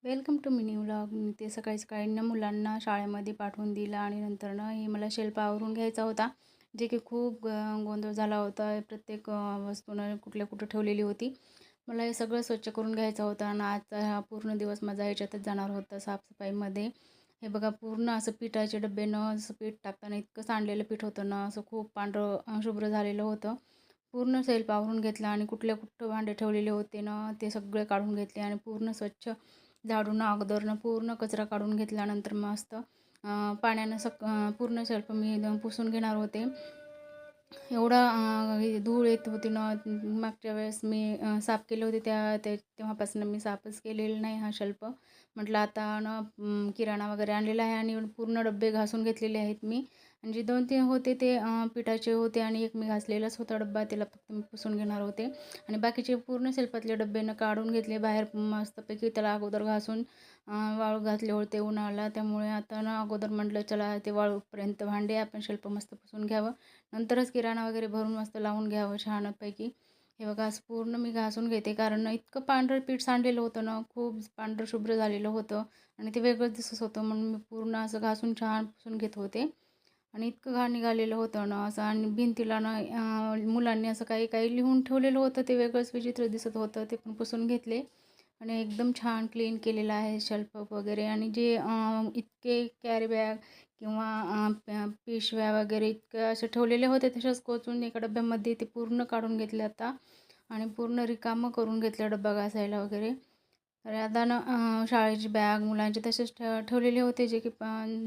Welcome to mini vlog. मी ते सकाळी सकाळी मुलांना शाळेमध्ये पाठवून दिलं आणि नंतर हे मला शेल्फ आवरून घ्यायचा होता, जे की खूप गोंधळ झाला होता. प्रत्येक वस्तूनं कुठे ठेवलेली होती. मला हे सगळं स्वच्छ करून घ्यायचं होतं आणि आजचा हा पूर्ण दिवस माझा ह्याच्यातच जाणार होता साफसफाईमध्ये. हे बघा, पूर्ण असं पिठाचे डब्यानं असं पीठ टाकताना इतकं सांडलेलं पीठ होतं ना, असं खूप पांढरं शुभ्र झालेलं होतं. पूर्ण शेल्फ आवरून घेतला आणि कुठं भांडे ठेवलेले होते ना, ते सगळे काढून घेतले आणि पूर्ण स्वच्छ झाडून अगोदरनं पूर्ण कचरा काढून घेतल्यानंतर मस्त पाण्यानं पूर्ण शेल्फ मी पुसून घेणार होते. एवढा हे धूळ येत होती ना, मागच्या वेळेस मी साफ केले होते तेव्हापासून मी साफच केलेलं नाही हा शेल्फ. म्हटलं आता ना किराणा वगैरे आणलेला आहे आणि पूर्ण डब्बे घासून घेतलेले आहेत मी. आणि जे 2-3 होते ते पिठाचे होते आणि एक मी घासलेलाच होता डब्बा, त्याला फक्त मी पुसून घेणार होते. आणि बाकीचे पूर्ण शेल्फातले डब्बेनं काढून घेतले बाहेर मस्तपैकी. त्याला अगोदर घासून वाळू घातले होते उन्हाळ्याला. त्यामुळे आता ना अगोदर म्हटलं चला ते वाळूपर्यंत भांडे आपण शेल्फ मस्त पुसून घ्यावं, नंतरच किराणा वगैरे भरून मस्त लावून घ्यावं छानपैकी. हे बघा, असं पूर्ण मी घासून घेते, कारण ना इतकं पांढरं पीठ सांडलेलं होतं ना, खूप पांढरं शुभ्र झालेलं होतं आणि ते वेगळंच दिसत होतं. म्हणून मी पूर्ण असं घासून छान पुसून घेत होते. आणि इतकं घाण निघालेलं होतं ना असं. आणि भिंतीला ना मुलांनी असं काही काही लिहून ठेवलेलं होतं, ते वेगळंच विचित्र दिसत होतं. ते पण पुसून घेतले आणि एकदम छान क्लीन केलेलं आहे शेल्फ वगैरे. आणि जे इतके कॅरी बॅग किंवा पिशव्या वगैरे इतकं असे ठेवलेले होते, तसेच कोचून एका डब्यामध्ये ते पूर्ण काढून घेतले आता आणि पूर्ण रिकामं करून घेतलं डब्बा घासायला वगैरे. तर आता ना शाळेची बॅग मुलांचे तसेच ठेवलेले होते, जे की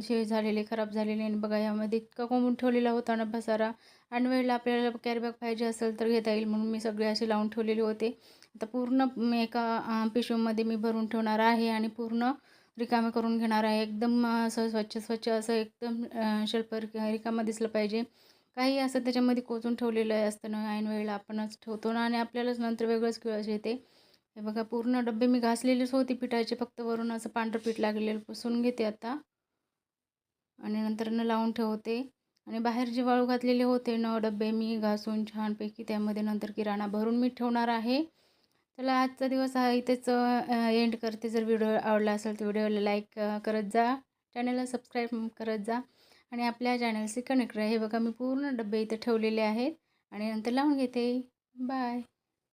हे झालेले, खराब झालेले. आणि बघा, यामध्ये इतका कोंबून ठेवलेला होता ना पसारा. आणि वेळेला आपल्याला कॅरी बॅग पाहिजे असेल तर घेता येईल म्हणून मी सगळे असे लावून ठेवलेले होते. आता पूर्ण एका पिशवीमध्ये मी भरून ठेवणार आहे आणि पूर्ण रिकामे करून घेणार आहे. एकदम असं स्वच्छ स्वच्छ असं एकदम शेल्फ रिकामं दिसलं पाहिजे. काही असं त्याच्यामध्ये कोचून ठेवलेलं असतं ना, ऐन वेळेला आपणच ठेवतो ना आणि आपल्यालाच नंतर वेगळंच किळस येते. हे बघा, पूर्ण डब्बे मी घासलेलेच होते पिठाचे, फक्त वरून असं पांढरं पीठ लागलेलं पुसून घेते आता आणि नंतर लावून ठेवते. आणि बाहेर जे वाळू घातलेले होते ना डब्बे, मी घासून छानपैकी त्यामध्ये नंतर किराणा भरून मी ठेवणार आहे. चला, आजचा दिवस हा इथेच एंड करते. जर व्हिडिओ आवडला असेल तर व्हिडिओला लाईक करत जा, चॅनलला सबस्क्राईब करत जा आणि आपल्या चॅनलशी कनेक्ट राहा. हे बघा, मी पूर्ण डब्बे इथे ठेवलेले आहेत आणि नंतर लावून घेते. बाय.